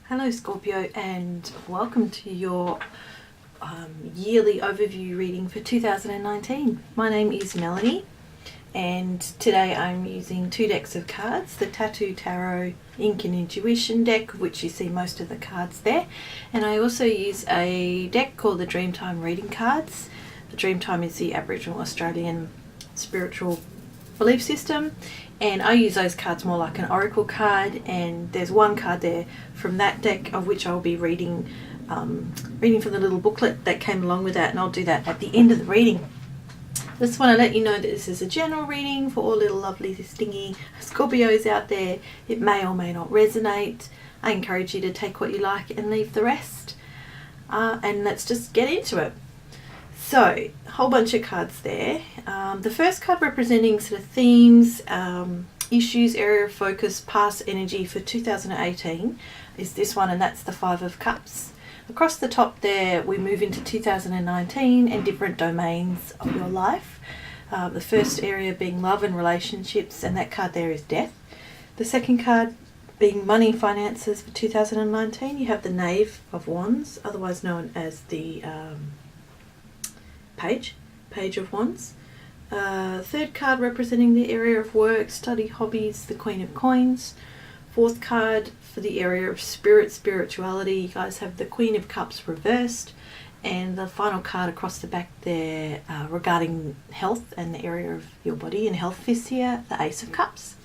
Hello Scorpio, and welcome to your yearly overview reading for 2019. My name is Melanie, and today I'm using two decks of cards, the Tattoo Tarot Ink and Intuition deck, of which you see most of the cards there, and I also use a deck called the Dreamtime Reading Cards. The Dreamtime is the Aboriginal Australian spiritual belief system, and I use those cards more like an oracle card, and there's one card there from that deck of which I'll be reading from the little booklet that came along with that, and I'll do that at the end of the reading. Just want to let you know that this is a general reading for all little lovely stingy Scorpios out there. It may or may not resonate. I encourage you to take what you like and leave the rest, and let's just get into it. So, a whole bunch of cards there. The first card representing sort of themes, issues, area of focus, past energy for 2018 is this one, and that's the Five of Cups. Across the top there, we move into 2019 and different domains of your life. The first area being love and relationships, and that card there is death. The second card being money, finances for 2019, you have the Knave of Wands, otherwise known as the Page of Wands. Third card representing the area of work, study, hobbies, the Queen of Coins. Fourth card for the area of spirituality, you guys have the Queen of Cups reversed. And the final card across the back there regarding health and the area of your body and health this year, the Ace of Cups.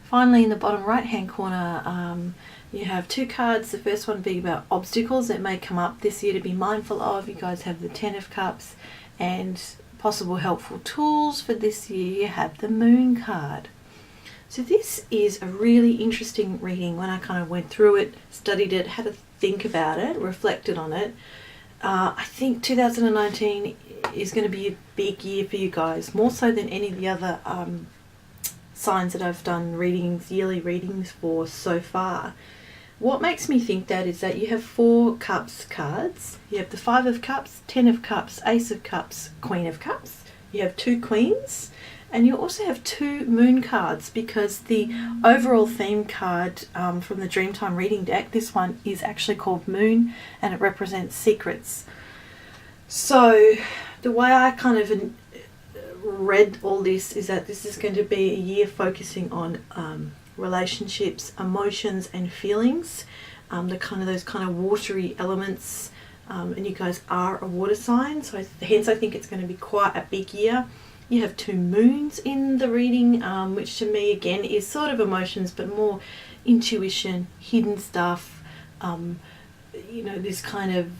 Finally, in the bottom right hand corner, you have two cards, the first one being about obstacles that may come up this year to be mindful of. You guys have the Ten of Cups, and possible helpful tools for this year, you have the Moon card. So this is a really interesting reading. When I kind of went through it, studied it, had to think about it, reflected on it, I think 2019 is going to be a big year for you guys, more so than any of the other signs that I've done yearly readings for so far. What makes me think that is that you have four Cups cards. You have the Five of Cups, Ten of Cups, Ace of Cups, Queen of Cups. You have two Queens, and you also have two Moon cards, because the overall theme card from the Dreamtime Reading deck, this one is actually called Moon, and it represents secrets. So the way I kind of read all this is that this is going to be a year focusing on relationships, emotions and feelings, those kind of watery elements, and you guys are a water sign, so hence I think it's going to be quite a big year. You have two moons in the reading, which to me again is sort of emotions but more intuition, hidden stuff, this kind of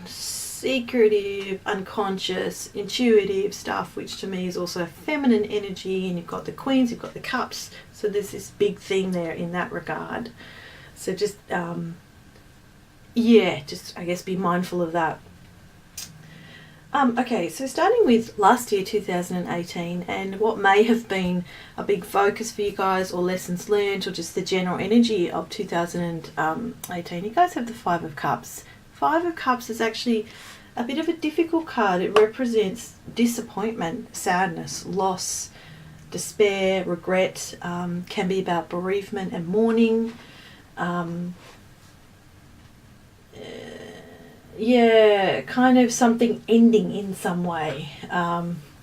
secretive, unconscious, intuitive stuff, which to me is also feminine energy. And you've got the Queens, you've got the Cups, so there's this big theme there in that regard. So just I guess be mindful of that. Okay, so starting with last year 2018, and what may have been a big focus for you guys, or lessons learned, or just the general energy of 2018, you guys have the Five of Cups. Five of Cups is actually a bit of a difficult card. It represents disappointment, sadness, loss, despair, regret, can be about bereavement and mourning. Kind of something ending in some way,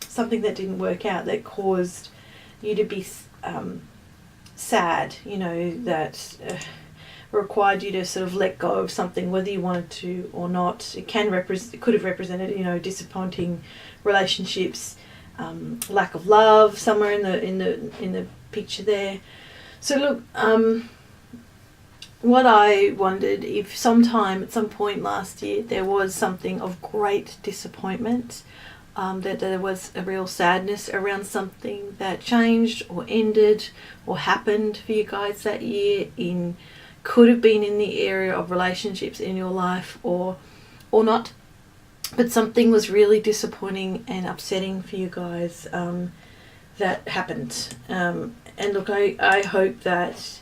something that didn't work out that caused you to be sad, that required you to sort of let go of something, whether you wanted to or not. It could have represented, disappointing relationships, lack of love somewhere in the picture there. So look, what I wondered if at some point last year there was something of great disappointment, that there was a real sadness around something that changed or ended or happened for you guys that year, could have been in the area of relationships in your life or not, but something was really disappointing and upsetting for you guys that happened. And look, I hope that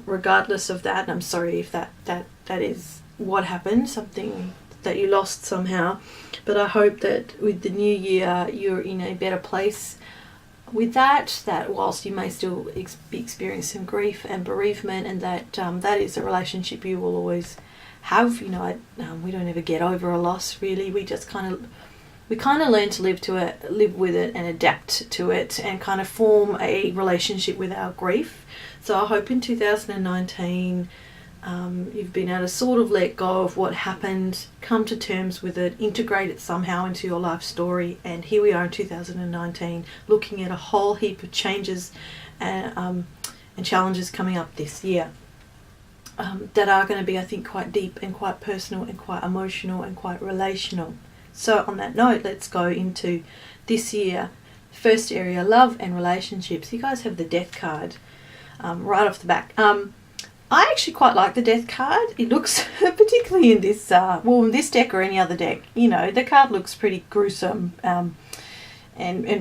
regardless of that, and I'm sorry if that is what happened, something that you lost somehow, but I hope that with the new year you're in a better place with that whilst you may still be experiencing grief and bereavement, and that is a relationship you will always have. We don't ever get over a loss, really. We just kind of learn to live with it and adapt to it, and kind of form a relationship with our grief. So I hope in 2019 you've been able to sort of let go of what happened, come to terms with it, integrate it somehow into your life story. And here we are in 2019 looking at a whole heap of changes and challenges coming up this year that are going to be, I think, quite deep and quite personal and quite emotional and quite relational. So on that note, let's go into this year. First area, love and relationships. You guys have the Death card right off the back. I actually quite like the Death card. It looks, particularly in this, in this deck or any other deck, the card looks pretty gruesome and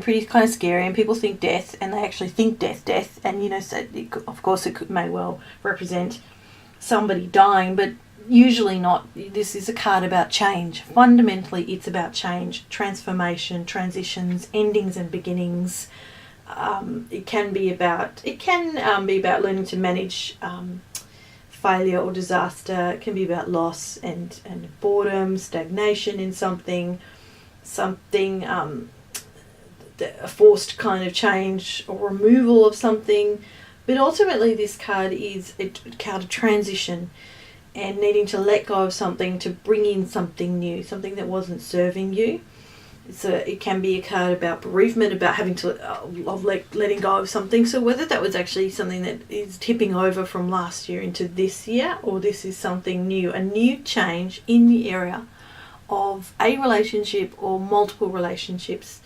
pretty kind of scary, and people think death, and they actually think death, and so of course it may well represent somebody dying, but usually not. This is a card about change. Fundamentally, it's about change, transformation, transitions, endings and beginnings. It can be about learning to manage failure or disaster. It can be about loss and boredom, stagnation in something, a forced kind of change or removal of something. But ultimately, this card is a card of transition and needing to let go of something to bring in something new, something that wasn't serving you. It can be a card about bereavement, about having to letting go of something. So whether that was actually something that is tipping over from last year into this year, or this is something new, a new change in the area of a relationship or multiple relationships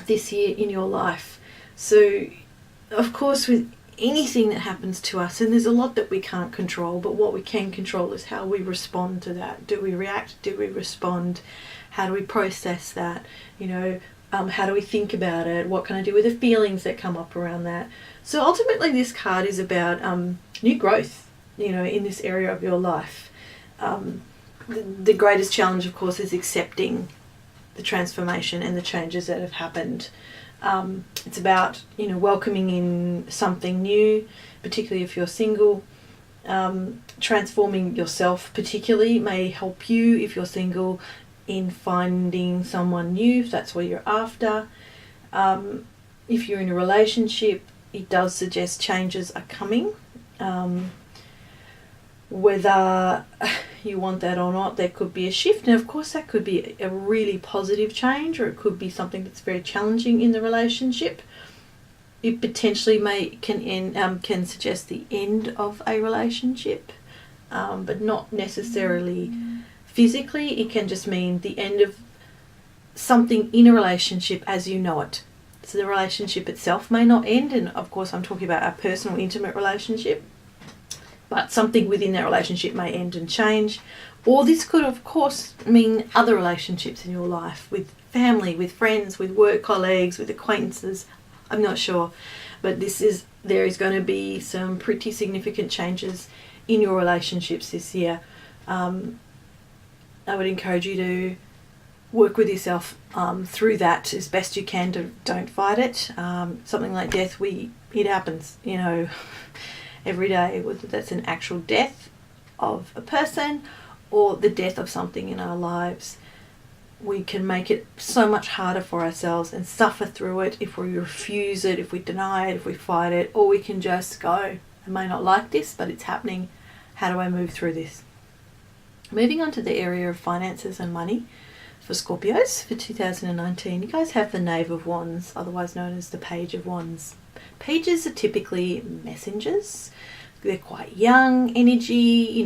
this year in your life. So of course, with anything that happens to us, and there's a lot that we can't control, but what we can control is how we respond to that. Do we react? Do we respond? How do we process that? How do we think about it? What can I do with the feelings that come up around that? So ultimately, this card is about new growth, in this area of your life. The greatest challenge, of course, is accepting the transformation and the changes that have happened. It's about, welcoming in something new, particularly if you're single. Transforming yourself particularly may help you, if you're single, in finding someone new, if that's what you're after. If you're in a relationship, it does suggest changes are coming. Whether you want that or not, there could be a shift, and of course that could be a really positive change, or it could be something that's very challenging in the relationship. It potentially can suggest the end of a relationship, but not necessarily physically. It can just mean the end of something in a relationship as you know it. So the relationship itself may not end, and of course I'm talking about our personal, intimate relationship, but something within that relationship may end and change. Or this could, of course, mean other relationships in your life, with family, with friends, with work colleagues, with acquaintances. I'm not sure, but there is going to be some pretty significant changes in your relationships this year. I would encourage you to work with yourself through that as best you can. Don't fight it. Something like death, it happens, every day, whether that's an actual death of a person or the death of something in our lives. We can make it so much harder for ourselves and suffer through it if we refuse it, if we deny it, if we fight it, or we can just go, I may not like this, but it's happening. How do I move through this? Moving on to the area of finances and money for Scorpios for 2019. You guys have the Knave of Wands, otherwise known as the Page of Wands. Pages are typically messengers. They're quite young energy,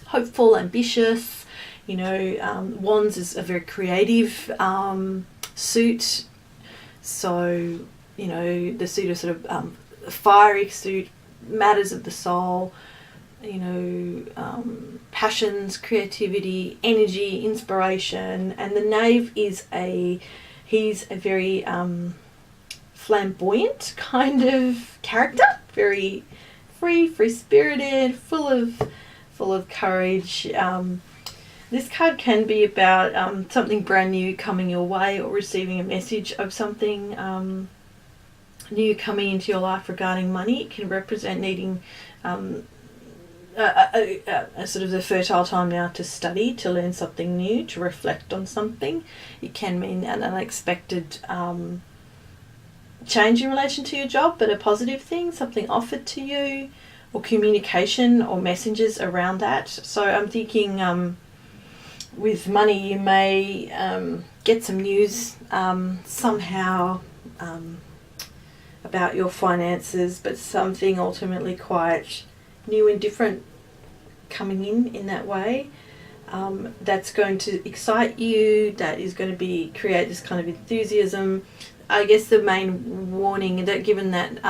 hopeful, ambitious. Wands is a very creative suit. So, the suit of sort of a fiery suit, matters of the soul, passions, creativity, energy, inspiration. And the Knave he's a very flamboyant kind of character, very free-spirited, full of courage, This card can be about something brand new coming your way, or receiving a message of something new coming into your life regarding money. It can represent needing a sort of the fertile time now to study, to learn something new, to reflect on something. It can mean an unexpected change in relation to your job, but a positive thing, something offered to you, or communication or messages around that. So I'm thinking with money, you may get some news somehow about your finances, but something ultimately quite new and different coming in that way. That's going to excite you, that is going to create this kind of enthusiasm. I guess the main warning that given that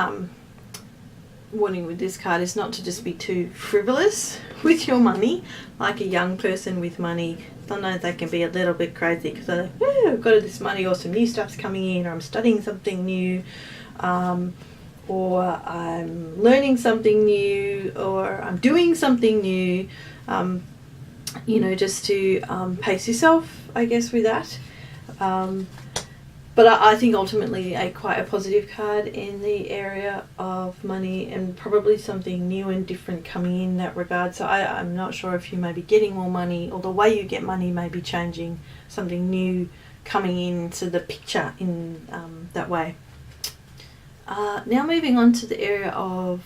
warning with this card is not to just be too frivolous with your money. Like a young person with money, sometimes they can be a little bit crazy because they're like, "Woo, I've got this money," or some new stuff's coming in, or I'm studying something new, or I'm learning something new, or I'm doing something new, just to pace yourself, I guess, with that. But I think ultimately quite a positive card in the area of money, and probably something new and different coming in that regard. So I'm not sure if you may be getting more money, or the way you get money may be changing, something new coming into the picture in that way. Now moving on to the area of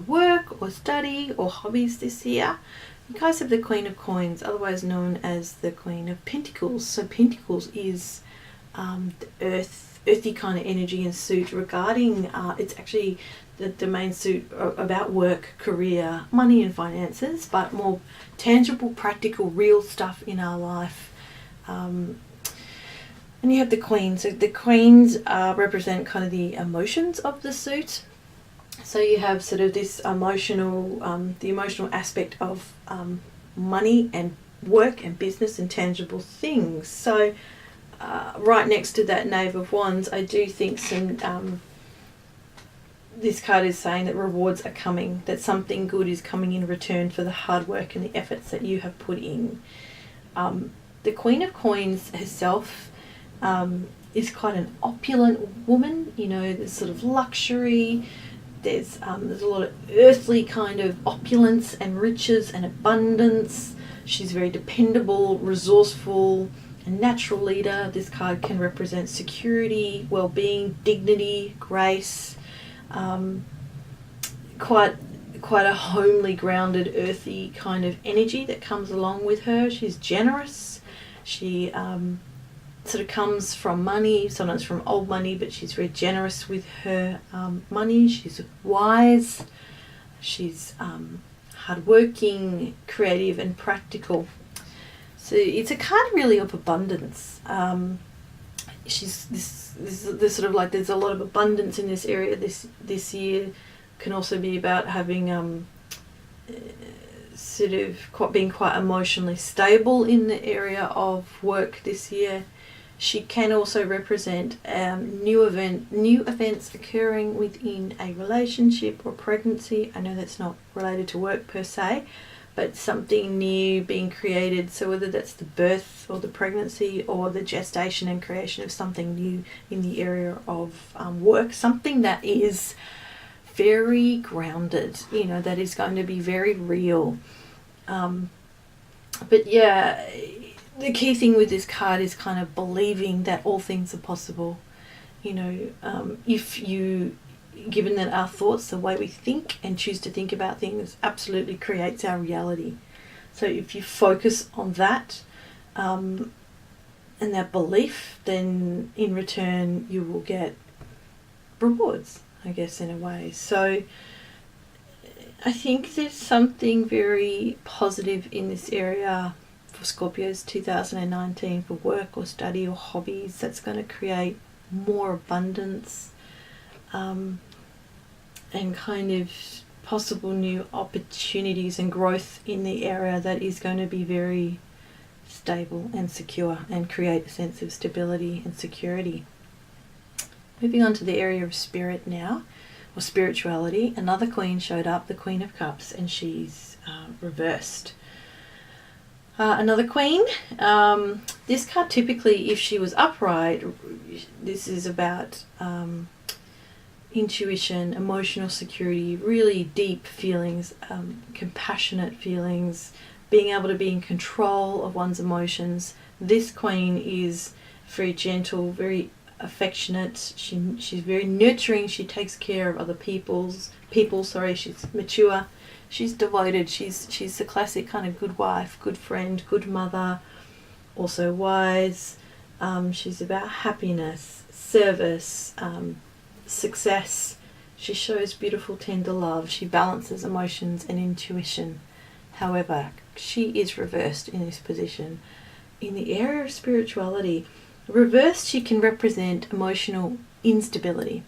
work or study or hobbies this year. You guys have the Queen of Coins, otherwise known as the Queen of Pentacles. So Pentacles is the earthy kind of energy and suit regarding, it's actually the main suit about work, career, money and finances, but more tangible, practical, real stuff in our life. And you have the Queen. So the Queens represent kind of the emotions of the suit. So you have sort of this emotional, the emotional aspect of money and work and business and tangible things. So right next to that Knave of Wands, I do think this card is saying that rewards are coming, that something good is coming in return for the hard work and the efforts that you have put in. The Queen of Coins herself is quite an opulent woman. There's sort of luxury, there's a lot of earthly kind of opulence and riches and abundance. She's very dependable, resourceful, a natural leader. This card can represent security, well-being, dignity, grace, quite a homely, grounded, earthy kind of energy that comes along with her. She's generous. She sort of comes from money, sometimes from old money, but she's very generous with her money. She's wise. She's hardworking, creative, and practical. So it's a card really of abundance. She's this sort of like, there's a lot of abundance in this area this year. Can also be about having sort of being quite emotionally stable in the area of work this year. She can also represent new events occurring within a relationship or pregnancy. I know that's not related to work per se, but something new being created. So whether that's the birth or the pregnancy or the gestation and creation of something new in the area of work, something that is very grounded, that is going to be very real. But yeah, the key thing with this card is kind of believing that all things are possible. If you, given that our thoughts, the way we think and choose to think about things, absolutely creates our reality. So if you focus on that and that belief, then in return you will get rewards, I guess, in a way. So I think there's something very positive in this area for Scorpios 2019 for work or study or hobbies, that's going to create more abundance and kind of possible new opportunities and growth in the area that is going to be very stable and secure and create a sense of stability and security. Moving on to the area of spirit now, or spirituality, another queen showed up, the Queen of Cups, and she's reversed. Another queen. This card typically, if she was upright, this is about intuition, emotional security, really deep feelings, compassionate feelings, being able to be in control of one's emotions. This queen is very gentle, very affectionate. She's very nurturing. She takes care of other people. She's mature. She's devoted. She's the classic kind of good wife, good friend, good mother, also wise. She's about happiness, service, success. She shows beautiful, tender love. She balances emotions and intuition. However, she is reversed in this position. In the area of spirituality, reversed, she can represent emotional instability,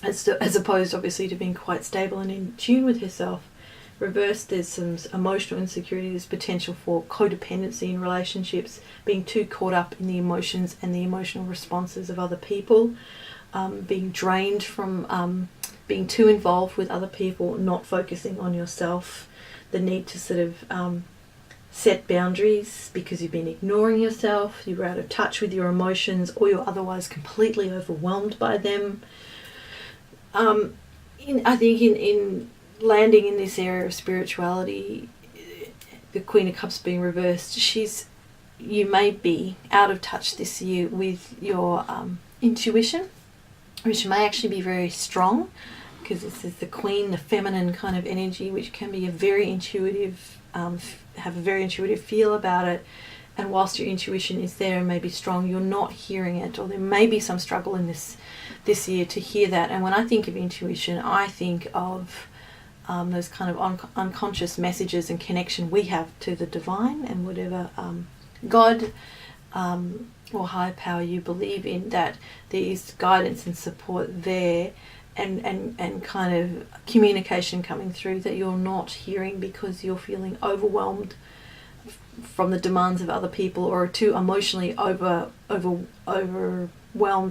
as opposed, obviously, to being quite stable and in tune with herself. Reversed, there's some emotional insecurity, there's potential for codependency in relationships, being too caught up in the emotions and the emotional responses of other people, being drained from being too involved with other people, not focusing on yourself, the need to sort of set boundaries because you've been ignoring yourself, you're out of touch with your emotions, or you're otherwise completely overwhelmed by them. I think in landing in this area of spirituality, the Queen of Cups being reversed, you may be out of touch this year with your intuition, which may actually be very strong, because this is the Queen, the feminine kind of energy, which can be a very intuitive, have a very intuitive feel about it. And whilst your intuition is there and may be strong, you're not hearing it, or there may be some struggle in this year to hear that. And when I think of intuition, I think of those kind of unconscious messages and connection we have to the divine and whatever God or higher power you believe in, that there is guidance and support there, and kind of communication coming through that you're not hearing because you're feeling overwhelmed from the demands of other people, or too emotionally overwhelmed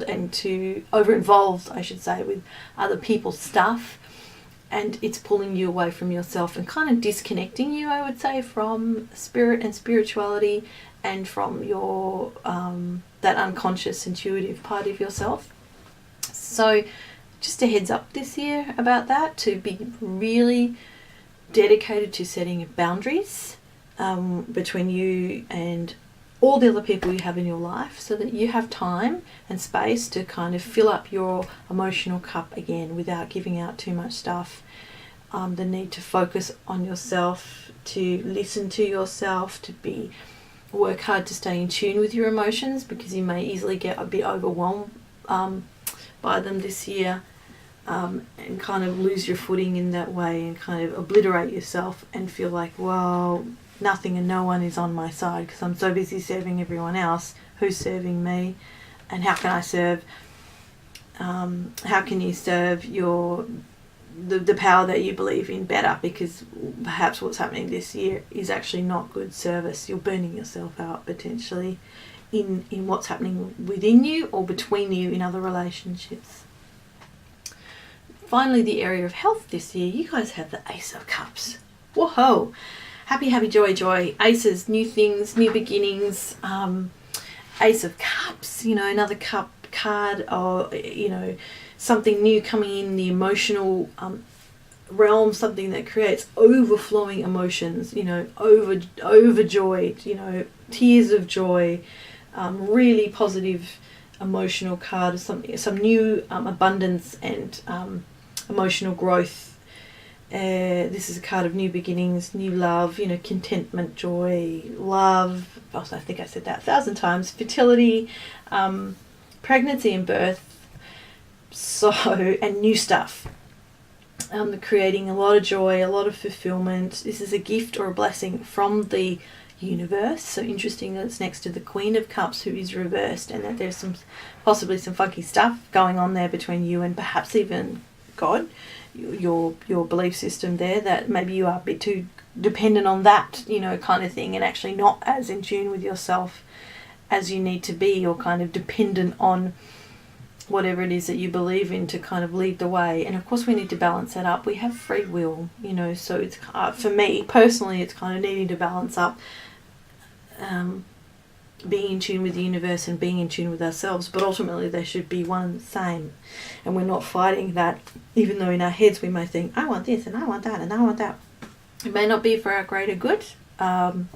and too over-involved, I should say, with other people's stuff. And it's pulling you away from yourself and kind of disconnecting you, I would say, from spirit and spirituality and from your that unconscious intuitive part of yourself. So just a heads up this year about that, to be really dedicated to setting boundaries between you and all the other people you have in your life, so that you have time and space to kind of fill up your emotional cup again without giving out too much stuff. The need to focus on yourself, to listen to yourself, to work hard to stay in tune with your emotions, because you may easily get a bit overwhelmed by them this year, and kind of lose your footing in that way and kind of obliterate yourself and feel like, well, nothing and no one is on my side because I'm so busy serving everyone else. Who's serving me? And how can I serve? How can you serve the power that you believe in better? Because perhaps what's happening this year is actually not good service. You're burning yourself out potentially in what's happening within you or between you in other relationships. Finally, the area of health this year, you guys have the Ace of Cups. Whoa! Happy, happy, joy, joy. Aces, new things, new beginnings. Ace of Cups, another cup card, or, something new coming in the emotional realm, something that creates overflowing emotions, overjoyed, tears of joy, really positive emotional card, some new abundance and emotional growth. This is a card of new beginnings, new love, contentment, joy, love. Also, I think I said that 1,000 times. Fertility, pregnancy and birth, and new stuff. Creating a lot of joy, a lot of fulfillment. This is a gift or a blessing from the universe. So interesting that it's next to the Queen of Cups, who is reversed, and that there's possibly some funky stuff going on there between you and perhaps even God, your belief system there, that maybe you are a bit too dependent on that, kind of thing, and actually not as in tune with yourself as you need to be, or kind of dependent on whatever it is that you believe in to kind of lead the way. And of course we need to balance that up. We have free will, so it's for me personally, it's kind of needing to balance up being in tune with the universe and being in tune with ourselves, but ultimately they should be one and the same. And we're not fighting that, even though in our heads we may think, I want this and I want that and I want that. It may not be for our greater good, and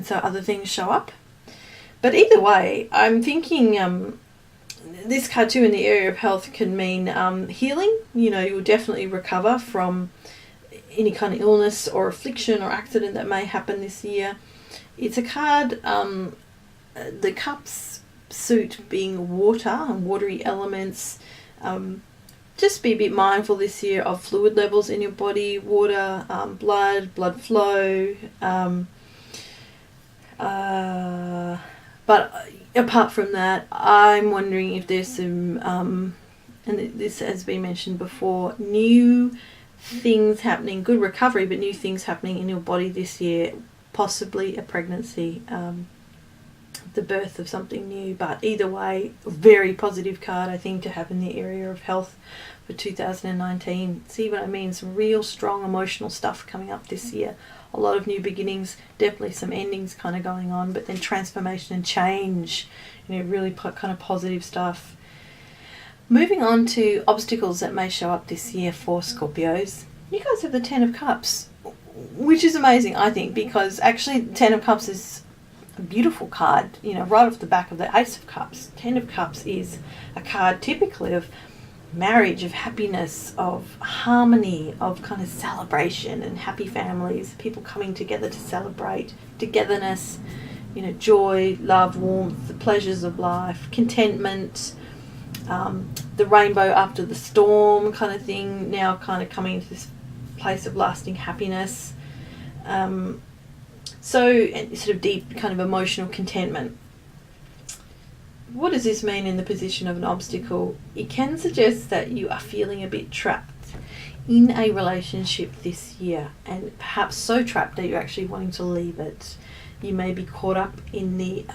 so other things show up. But either way, I'm thinking this card too in the area of health can mean healing. You know, you'll definitely recover from any kind of illness or affliction or accident that may happen this year. It's a card, the cups suit being water and watery elements. Just be a bit mindful this year of fluid levels in your body, water, blood flow. But apart from that, I'm wondering if there's some, and this has been mentioned before, new things happening, good recovery, but new things happening in your body this year, possibly a pregnancy, the birth of something new. But either way, very positive card, I think, to have in the area of health for 2019. See what I mean? Some real strong emotional stuff coming up this year. A lot of new beginnings, definitely some endings kind of going on, but then transformation and change, you know, really kind of positive stuff. Moving on to obstacles that may show up this year for Scorpios. You guys have the 10 of Cups, which is amazing, I think, because actually 10 of Cups is a beautiful card, you know, right off the back of the Ace of Cups. 10 of Cups is a card typically of marriage, of happiness, of harmony, of kind of celebration and happy families, people coming together to celebrate, togetherness, you know, joy, love, warmth, the pleasures of life, contentment, the rainbow after the storm kind of thing, now kind of coming into this place of lasting happiness. So sort of deep kind of emotional contentment. What does this mean in the position of an obstacle? It can suggest that you are feeling a bit trapped in a relationship this year, and perhaps so trapped that you're actually wanting to leave it. You may be caught up in the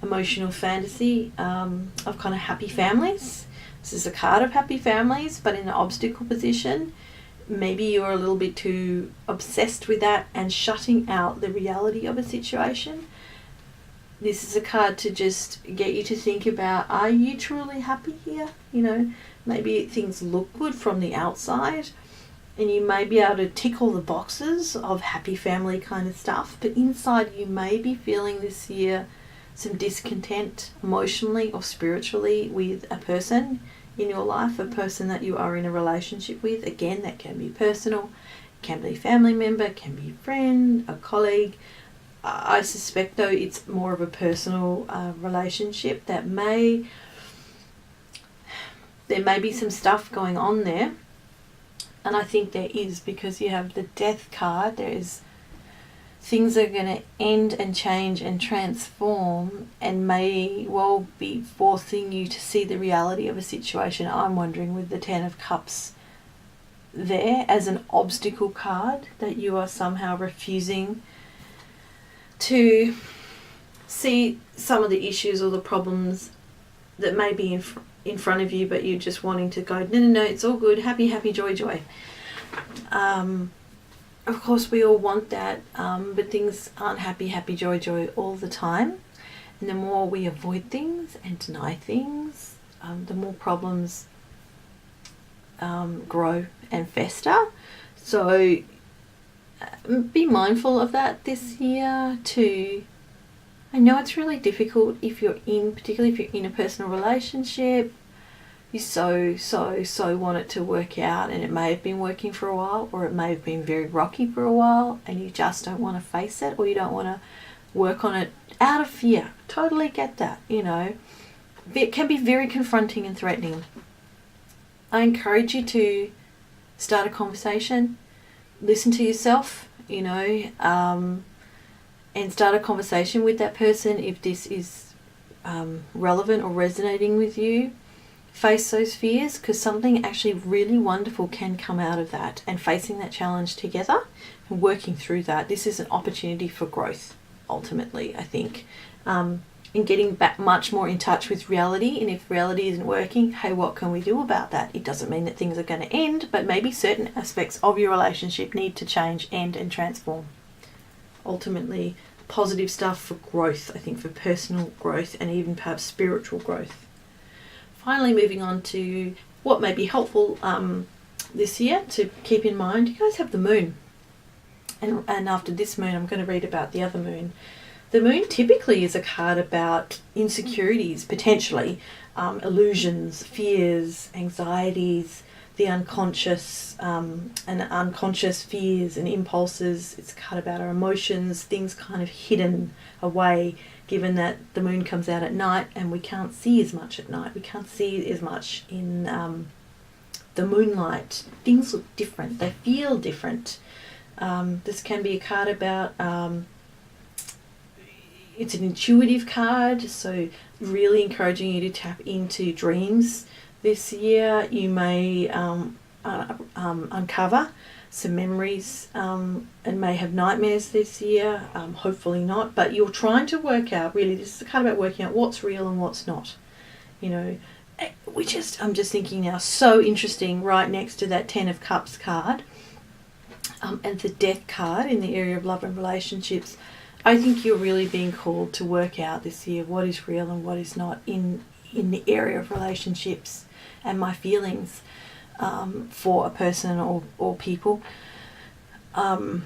emotional fantasy of kind of happy families. This is a card of happy families, but in an obstacle position. Maybe you're a little bit too obsessed with that and shutting out the reality of a situation. This is a card to just get you to think about, are you truly happy here? You know, maybe things look good from the outside and you may be able to tick all the boxes of happy family kind of stuff, but inside you may be feeling this year some discontent emotionally or spiritually with a person in your life, a person that you are in a relationship with. Again, that can be personal, can be a family member, can be a friend, a colleague. I suspect though it's more of a personal relationship that there may be some stuff going on there, and I think there is, because you have the Death card. There is things are going to end and change and transform and may well be forcing you to see the reality of a situation. I'm wondering with the 10 of Cups there as an obstacle card, that you are somehow refusing to see some of the issues or the problems that may be in front of you, but you're just wanting to go, no, it's all good, happy, joy. Of course we all want that, but things aren't happy, joy all the time. And the more we avoid things and deny things, the more problems grow and fester. So be mindful of that this year too. I know it's really difficult particularly if you're in a personal relationship. You so want it to work out, and it may have been working for a while, or it may have been very rocky for a while, and you just don't want to face it, or you don't want to work on it out of fear. Totally get that, you know. It can be very confronting and threatening. I encourage you to start a conversation, listen to yourself, you know, and start a conversation with that person if this is relevant or resonating with you. Face those fears, because something actually really wonderful can come out of that, and facing that challenge together and working through that. This is an opportunity for growth, ultimately, I think, and getting back much more in touch with reality. And if reality isn't working, hey, what can we do about that? It doesn't mean that things are going to end, but maybe certain aspects of your relationship need to change, end, and transform. Ultimately, positive stuff for growth, I think, for personal growth and even perhaps spiritual growth. Finally, moving on to what may be helpful this year to keep in mind. You guys have the moon. And after this moon, I'm going to read about the other moon. The moon typically is a card about insecurities, potentially, illusions, fears, anxieties, the unconscious, and unconscious fears and impulses. It's a card about our emotions, things kind of hidden away, given that the moon comes out at night and we can't see as much at night. We can't see as much in the moonlight. Things look different. They feel different. This can be a card about, it's an intuitive card, so really encouraging you to tap into dreams this year. You may uncover some memories and may have nightmares this year, hopefully not, but you're trying to work out, really, this is a card about working out what's real and what's not. You know, I'm just thinking now, so interesting, right next to that 10 of Cups card. And the Death card in the area of love and relationships. I think you're really being called to work out this year what is real and what is not in the area of relationships and my feelings for a person or people, and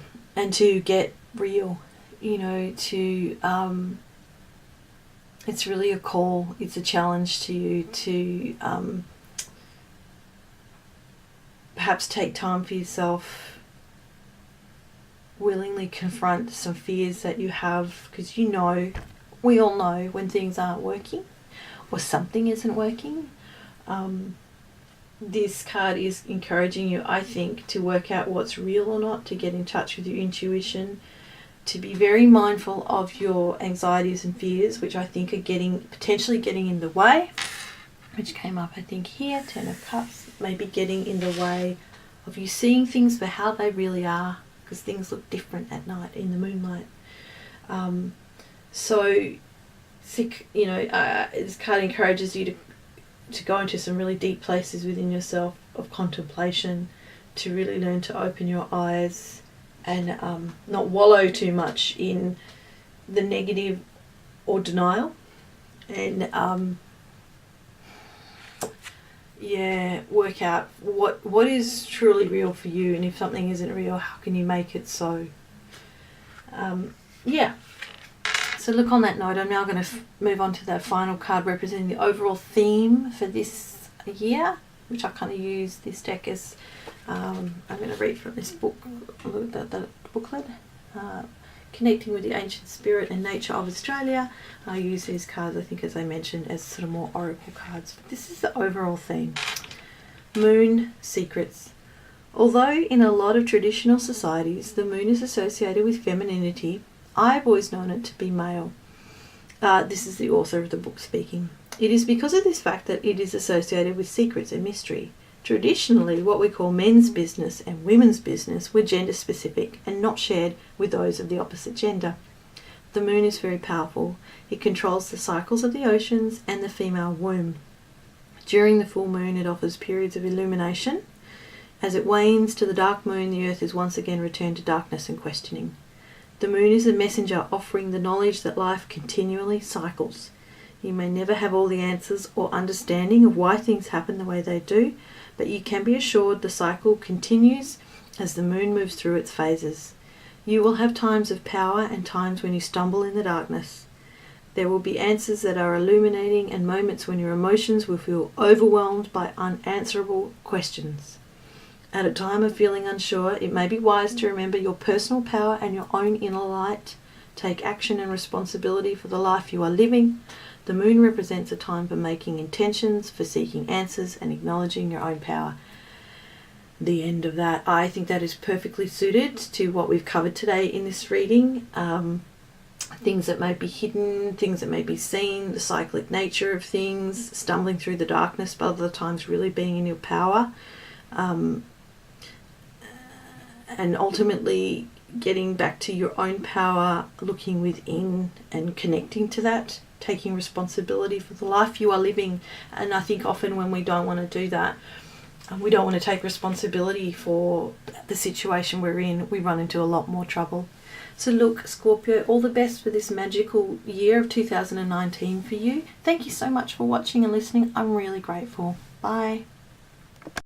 to get real, you know, to it's really a call, it's a challenge to you to perhaps take time for yourself, willingly confront some fears that you have, because we all know when things aren't working or something isn't working. This card is encouraging you, I think, to work out what's real or not, to get in touch with your intuition, to be very mindful of your anxieties and fears, which I think are potentially getting in the way, which came up, I think, here, 10 of Cups, maybe getting in the way of you seeing things for how they really are, because things look different at night in the moonlight. This card encourages you to go into some really deep places within yourself of contemplation, to really learn to open your eyes and not wallow too much in the negative or denial, and work out what is truly real for you, and if something isn't real, how can you make it so. So look, on that note, I'm now going to move on to that final card representing the overall theme for this year, which I kind of use this deck as, I'm going to read from this book, the booklet, Connecting with the Ancient Spirit and Nature of Australia. I use these cards, I think, as I mentioned, as sort of more oracle cards. But this is the overall theme. Moon secrets. Although in a lot of traditional societies the moon is associated with femininity, I've always known it to be male. This is the author of the book speaking. It is because of this fact that it is associated with secrets and mystery. Traditionally, what we call men's business and women's business were gender specific and not shared with those of the opposite gender. The moon is very powerful. It controls the cycles of the oceans and the female womb. During the full moon, it offers periods of illumination. As it wanes to the dark moon, the earth is once again returned to darkness and questioning. The moon is a messenger offering the knowledge that life continually cycles. You may never have all the answers or understanding of why things happen the way they do, but you can be assured the cycle continues as the moon moves through its phases. You will have times of power and times when you stumble in the darkness. There will be answers that are illuminating and moments when your emotions will feel overwhelmed by unanswerable questions. At a time of feeling unsure, it may be wise to remember your personal power and your own inner light. Take action and responsibility for the life you are living. The moon represents a time for making intentions, for seeking answers and acknowledging your own power. The end of that. I think that is perfectly suited to what we've covered today in this reading. Things that may be hidden, things that may be seen, the cyclic nature of things, stumbling through the darkness, but other times really being in your power. And ultimately getting back to your own power, looking within and connecting to that, taking responsibility for the life you are living. And I think often when we don't want to do that, we don't want to take responsibility for the situation we're in, we run into a lot more trouble. So look, Scorpio, all the best for this magical year of 2019 for you. Thank you so much for watching and listening. I'm really grateful. Bye.